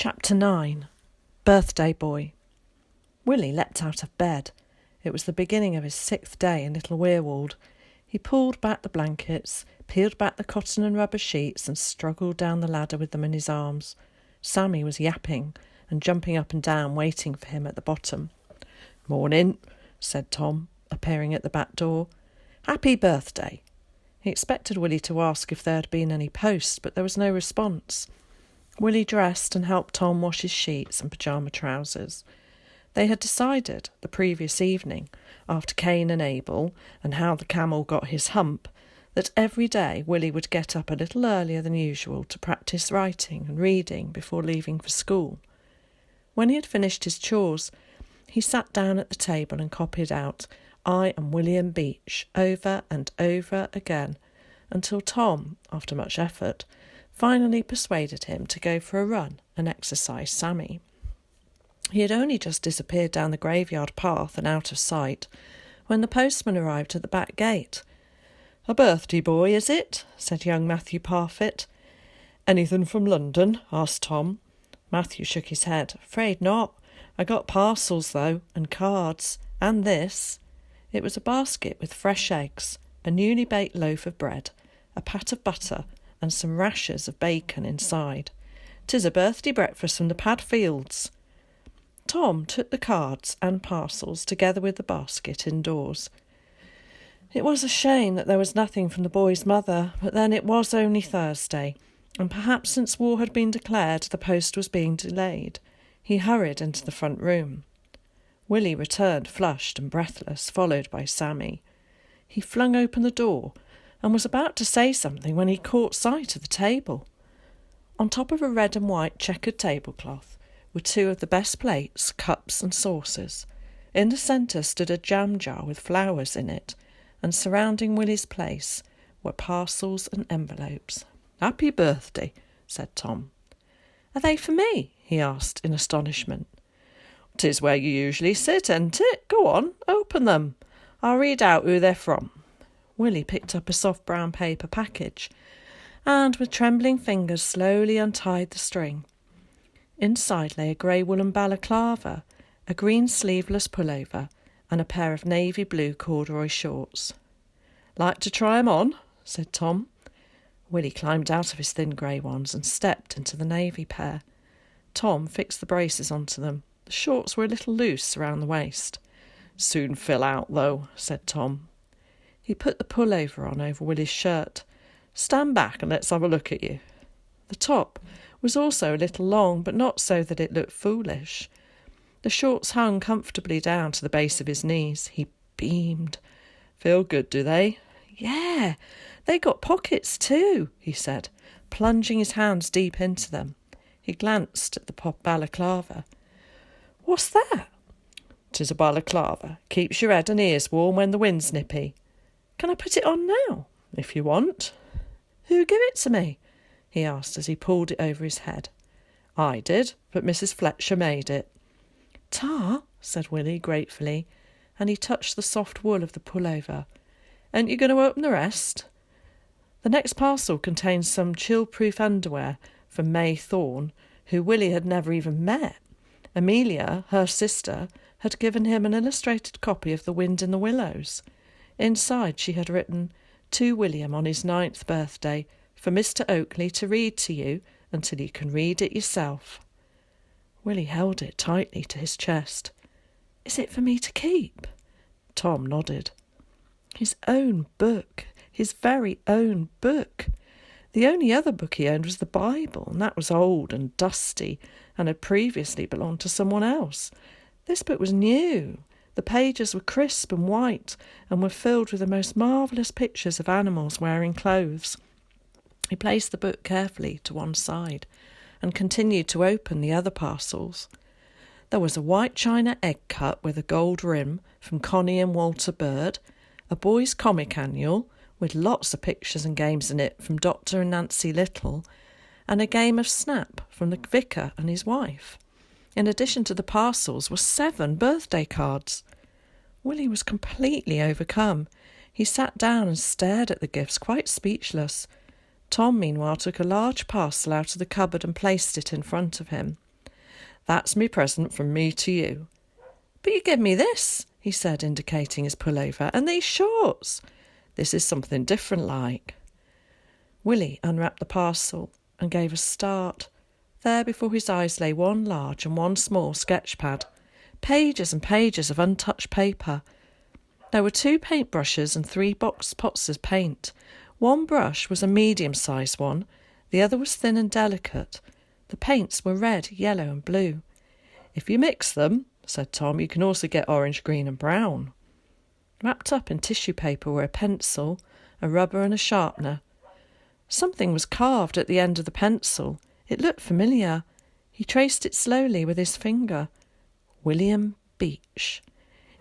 Chapter 9. Birthday Boy. Willie leapt out of bed. It was the beginning of his 6th day in Little Weirwold. He pulled back the blankets, peeled back the cotton and rubber sheets, and struggled down the ladder with them in his arms. Sammy was yapping and jumping up and down, waiting for him at the bottom. "Morning," said Tom, appearing at the back door. "Happy birthday." He expected Willie to ask if there had been any post, but there was no response. Willie dressed and helped Tom wash his sheets and pyjama trousers. They had decided the previous evening, after Cain and Abel and how the camel got his hump, that every day Willie would get up a little earlier than usual to practice writing and reading before leaving for school. When he had finished his chores, he sat down at the table and copied out "I am William Beach" over and over again, until Tom, after much effort, finally persuaded him to go for a run and exercise Sammy. He had only just disappeared down the graveyard path and out of sight when the postman arrived at the back gate. "A birthday boy, is it?" said young Matthew Parfitt. "Anything from London?" asked Tom. Matthew shook his head. "Afraid not. I got parcels, though, and cards, and this." It was a basket with fresh eggs, a newly baked loaf of bread, a pat of butter, and some rashers of bacon inside. "'Tis a birthday breakfast from the Padfields." Tom took the cards and parcels together with the basket indoors. It was a shame that there was nothing from the boy's mother, but then it was only Thursday, and perhaps since war had been declared the post was being delayed. He hurried into the front room. Willie returned flushed and breathless, followed by Sammy. He flung open the door and was about to say something when he caught sight of the table. On top of a red and white checkered tablecloth were 2 of the best plates, cups and saucers. In the centre stood a jam jar with flowers in it, and surrounding Willie's place were parcels and envelopes. "Happy birthday," said Tom. "Are they for me?" he asked in astonishment. "'Tis where you usually sit, ain't it? Go on, open them. I'll read out who they're from." Willie picked up a soft brown paper package and, with trembling fingers, slowly untied the string. Inside lay a grey woolen balaclava, a green sleeveless pullover, and a pair of navy blue corduroy shorts. "Like to try 'em on?" said Tom. Willie climbed out of his thin grey ones and stepped into the navy pair. Tom fixed the braces onto them. The shorts were a little loose around the waist. "Soon fill out, though," said Tom. He put the pullover on over Willie's shirt. "Stand back and let's have a look at you." The top was also a little long, but not so that it looked foolish. The shorts hung comfortably down to the base of his knees. He beamed. "Feel good, do they?" "Yeah, they got pockets too," he said, plunging his hands deep into them. He glanced at the balaclava. "What's that?" "'Tis a balaclava. Keeps your head and ears warm when the wind's nippy." "Can I put it on now?" "If you want." "Who give it to me?" he asked as he pulled it over his head. "I did, but Mrs. Fletcher made it." "Ta," said Willie gratefully, and he touched the soft wool of the pullover. "Ain't you going to open the rest?" The next parcel contained some chill-proof underwear from May Thorne, who Willie had never even met. Amelia, her sister, had given him an illustrated copy of The Wind in the Willows. Inside she had written, "To William on his 9th birthday, for Mr. Oakley to read to you until you can read it yourself." Willie held it tightly to his chest. "Is it for me to keep?" Tom nodded. His own book, his very own book. The only other book he owned was the Bible, and that was old and dusty and had previously belonged to someone else. This book was new. The pages were crisp and white and were filled with the most marvellous pictures of animals wearing clothes. He placed the book carefully to one side and continued to open the other parcels. There was a white china egg cup with a gold rim from Connie and Walter Bird, a boys' comic annual with lots of pictures and games in it from Dr. and Nancy Little, and a game of Snap from the vicar and his wife. In addition to the parcels were 7 birthday cards. Willie was completely overcome. He sat down and stared at the gifts, quite speechless. Tom, meanwhile, took a large parcel out of the cupboard and placed it in front of him. That's me present from me to you." "But you give me this," he said, indicating his pullover, "and these shorts. This is something different like." Willie unwrapped the parcel and gave a start. There before his eyes lay one large and one small sketch pad, pages and pages of untouched paper. There were 2 paintbrushes and 3 pots of paint. One brush was a medium-sized one, the other was thin and delicate. The paints were red, yellow and blue. "If you mix them," said Tom, "you can also get orange, green and brown." Wrapped up in tissue paper were a pencil, a rubber and a sharpener. Something was carved at the end of the pencil. It looked familiar. He traced it slowly with his finger. William Beach.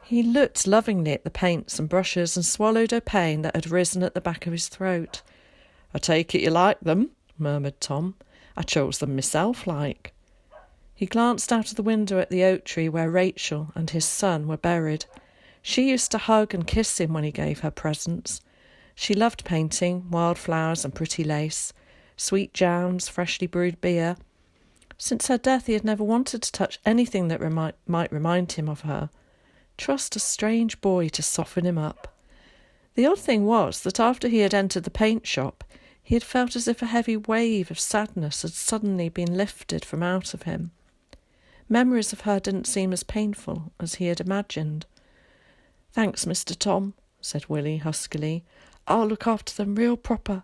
He looked lovingly at the paints and brushes and swallowed a pain that had risen at the back of his throat. "I take it you like them," murmured Tom. "I chose them myself, like." He glanced out of the window at the oak tree where Rachel and his son were buried. She used to hug and kiss him when he gave her presents. She loved painting, wildflowers and pretty lace, sweet jams, freshly brewed beer. Since her death he had never wanted to touch anything that might remind him of her. Trust a strange boy to soften him up. The odd thing was that after he had entered the paint shop, he had felt as if a heavy wave of sadness had suddenly been lifted from out of him. Memories of her didn't seem as painful as he had imagined. "Thanks, Mr. Tom," said Willie huskily. "I'll look after them real proper."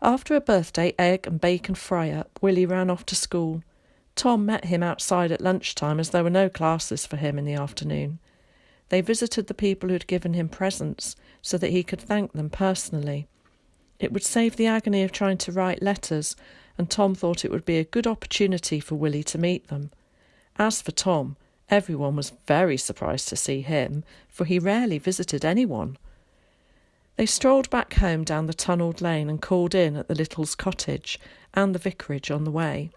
After a birthday egg and bacon fry-up, Willie ran off to school. Tom met him outside at lunchtime as there were no classes for him in the afternoon. They visited the people who had given him presents so that he could thank them personally. It would save the agony of trying to write letters, and Tom thought it would be a good opportunity for Willie to meet them. As for Tom, everyone was very surprised to see him, for he rarely visited anyone. They strolled back home down the tunnelled lane and called in at the Littles' cottage and the vicarage on the way.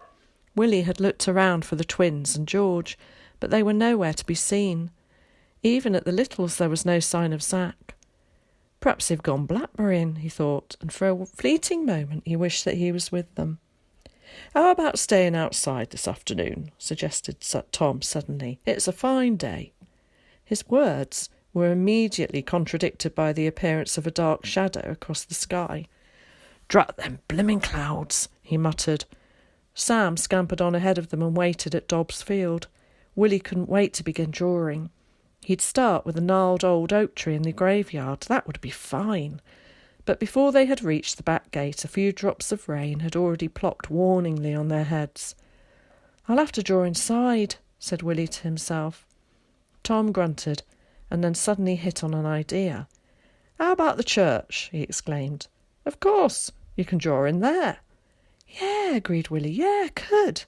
Willie had looked around for the twins and George, but they were nowhere to be seen. Even at the Littles there was no sign of Zack. Perhaps they've gone blackberrying, he thought, and for a fleeting moment he wished that he was with them. "How about staying outside this afternoon?" suggested Tom suddenly. "It's a fine day." His words were immediately contradicted by the appearance of a dark shadow across the sky. "Drat them blimmin' clouds," he muttered. Sam scampered on ahead of them and waited at Dobbs Field. Willie couldn't wait to begin drawing. He'd start with a gnarled old oak tree in the graveyard. That would be fine. But before they had reached the back gate, a few drops of rain had already plopped warningly on their heads. "I'll have to draw inside," said Willie to himself. Tom grunted, and then suddenly hit on an idea. "How about the church?" he exclaimed. "Of course, you can draw in there." "Yeah," agreed Willie. "Yeah, I could."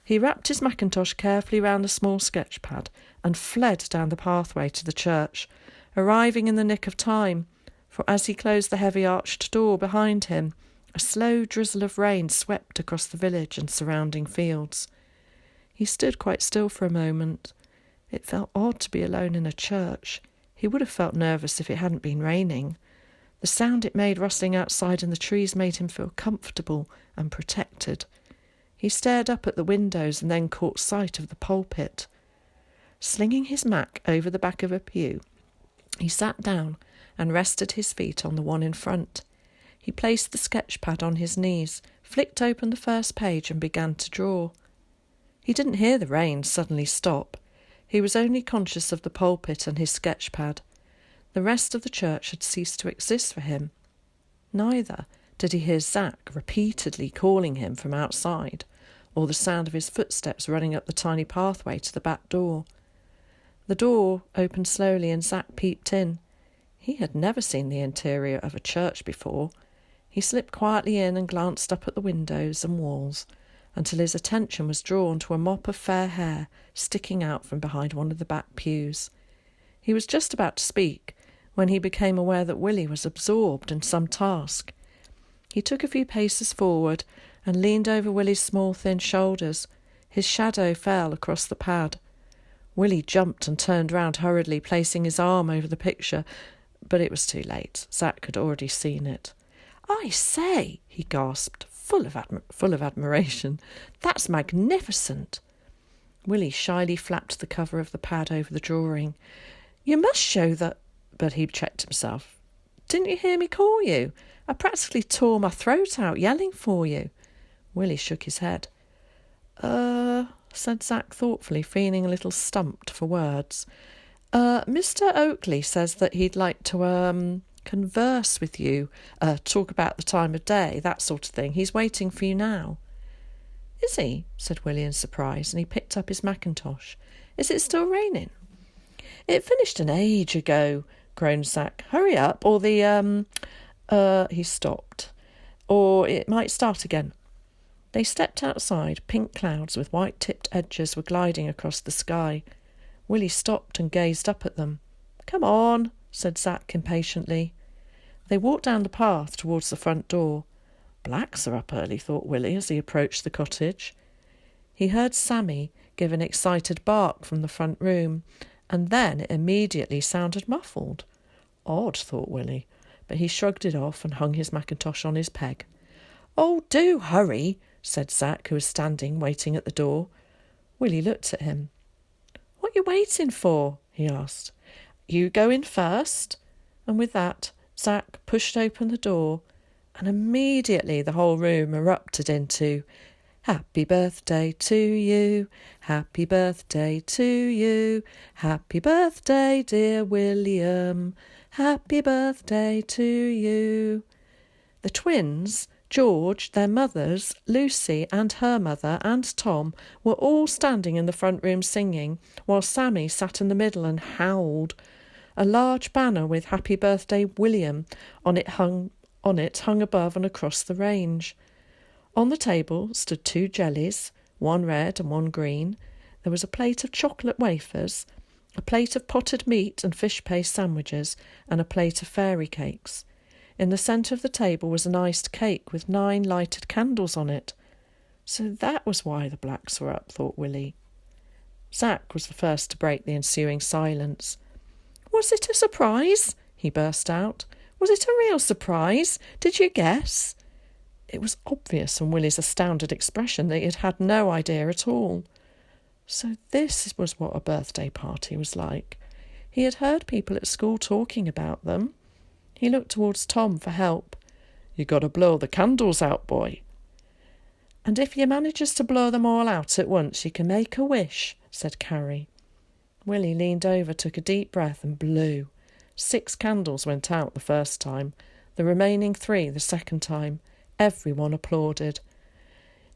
He wrapped his mackintosh carefully round the small sketch pad and fled down the pathway to the church, arriving in the nick of time, for as he closed the heavy arched door behind him, a slow drizzle of rain swept across the village and surrounding fields. He stood quite still for a moment. It felt odd to be alone in a church. He would have felt nervous if it hadn't been raining. The sound it made rustling outside in the trees made him feel comfortable and protected. He stared up at the windows and then caught sight of the pulpit. Slinging his Mac over the back of a pew, he sat down and rested his feet on the one in front. He placed the sketch pad on his knees, flicked open the first page and began to draw. He didn't hear the rain suddenly stop. He was only conscious of the pulpit and his sketch pad. The rest of the church had ceased to exist for him. Neither did he hear Zack repeatedly calling him from outside, or the sound of his footsteps running up the tiny pathway to the back door. The door opened slowly and Zack peeped in. He had never seen the interior of a church before. He slipped quietly in and glanced up at the windows and walls until his attention was drawn to a mop of fair hair sticking out from behind one of the back pews. He was just about to speak when he became aware that Willie was absorbed in some task. He took a few paces forward and leaned over Willie's small, thin shoulders. His shadow fell across the pad. Willie jumped and turned round hurriedly, placing his arm over the picture, but it was too late. Zack had already seen it. "I say," he gasped, full of admiration. "That's magnificent." Willie shyly flapped the cover of the pad over the drawing. "You must show that—" But he checked himself. "Didn't you hear me call you? I practically tore my throat out yelling for you." Willie shook his head. Said Zack thoughtfully, feeling a little stumped for words. Mr. Oakley says that he'd like to, converse with you, talk about the time of day, that sort of thing. He's waiting for you now." "Is he?" said Willie in surprise, and he picked up his mackintosh. "Is it still raining?" "It finished an age ago," groaned Zack. "Hurry up, or he stopped. "Or it might start again." They stepped outside. Pink clouds with white-tipped edges were gliding across the sky. Willie stopped and gazed up at them. "Come on," said Zack impatiently. They walked down the path towards the front door. "Blacks are up early," thought Willie as he approached the cottage. He heard Sammy give an excited bark from the front room, and then it immediately sounded muffled. Odd, thought Willie, but he shrugged it off and hung his mackintosh on his peg. "Oh, do hurry," said Zack, who was standing waiting at the door. Willie looked at him. "What are you waiting for?" he asked. "You go in first." And with that, Zack pushed open the door, and immediately the whole room erupted into "Happy birthday to you, happy birthday to you, happy birthday, dear William, happy birthday to you." The twins, George, their mothers, Lucy and her mother and Tom were all standing in the front room singing, while Sammy sat in the middle and howled. A large banner with "Happy Birthday, William" on it hung above and across the range. On the table stood 2 jellies, one red and one green. There was a plate of chocolate wafers, a plate of potted meat and fish paste sandwiches, and a plate of fairy cakes. In the centre of the table was an iced cake with 9 lighted candles on it. So that was why the blacks were up, thought Willie. Zack was the first to break the ensuing silence. "Was it a surprise?" he burst out. "Was it a real surprise? Did you guess?" It was obvious from Willie's astounded expression that he had had no idea at all. So this was what a birthday party was like. He had heard people at school talking about them. He looked towards Tom for help. "You got to blow the candles out, boy." "And if you manages to blow them all out at once, you can make a wish," said Carrie. Willie leaned over, took a deep breath and blew. 6 candles went out the first time, the remaining 3 the second time. Everyone applauded.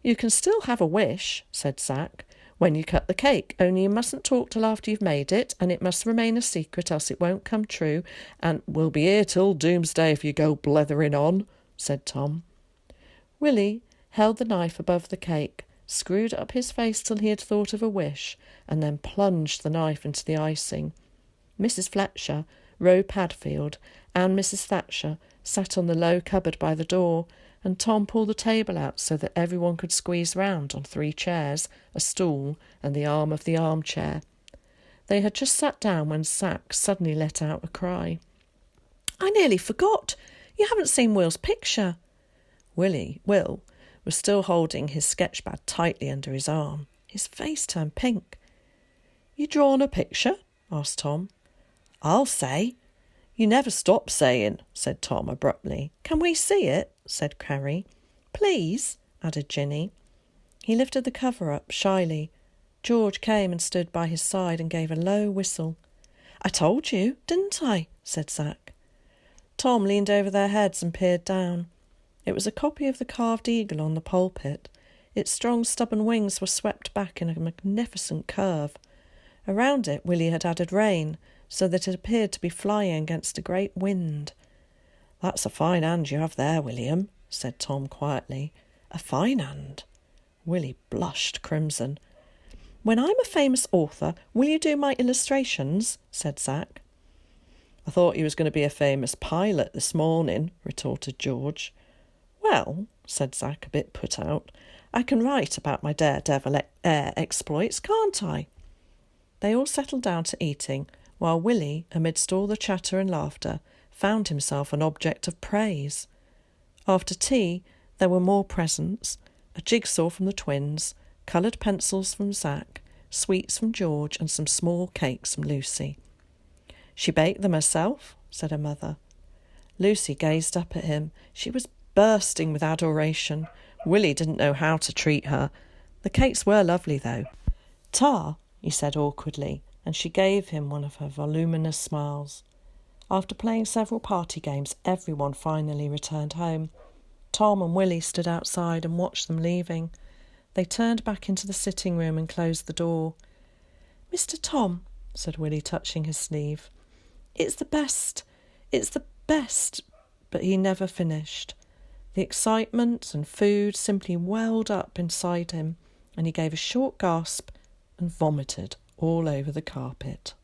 "You can still have a wish," said Zack, "when you cut the cake, only you mustn't talk till after you've made it, and it must remain a secret, else it won't come true, and we'll be here till doomsday if you go blethering on," said Tom. Willie held the knife above the cake, screwed up his face till he had thought of a wish, and then plunged the knife into the icing. Mrs. Fletcher, Roe Padfield, and Mrs. Thatcher sat on the low cupboard by the door, and Tom pulled the table out so that everyone could squeeze round on 3 chairs, a stool, and the arm of the armchair. They had just sat down when Zack suddenly let out a cry. "I nearly forgot. You haven't seen Will's picture." Will, was still holding his sketchpad tightly under his arm. His face turned pink. "You drawn a picture?" asked Tom. "I'll say." "You never stop saying," said Tom abruptly. "Can we see it?" said Carrie. "Please," added Ginny. He lifted the cover up shyly. George came and stood by his side and gave a low whistle. "I told you, didn't I?" said Zack. Tom leaned over their heads and peered down. It was a copy of the carved eagle on the pulpit. Its strong, stubborn wings were swept back in a magnificent curve. Around it, Willie had added rain, so that it appeared to be flying against a great wind. "That's a fine hand you have there, William," said Tom quietly. "A fine hand." Willie blushed crimson. "When I'm a famous author, will you do my illustrations?" said Zack. "I thought you was going to be a famous pilot this morning," retorted George. "Well," said Zack, a bit put out, "I can write about my daredevil air exploits, can't I?" They all settled down to eating, while Willie, amidst all the chatter and laughter, found himself an object of praise. After tea, There were more presents, a jigsaw from the twins, coloured pencils from Zac, sweets from George, and some small cakes from Lucy. "She baked them herself," said her mother. Lucy gazed up at him. She was bursting with adoration. Willie didn't know how to treat her. The cakes were lovely, though. "Ta," he said awkwardly, and she gave him one of her voluminous smiles. After playing several party games, everyone finally returned home. Tom and Willie stood outside and watched them leaving. They turned back into the sitting room and closed the door. "Mr. Tom," said Willie, touching his sleeve, it's the best, but he never finished. The excitement and food simply welled up inside him, and he gave a short gasp and vomited all over the carpet.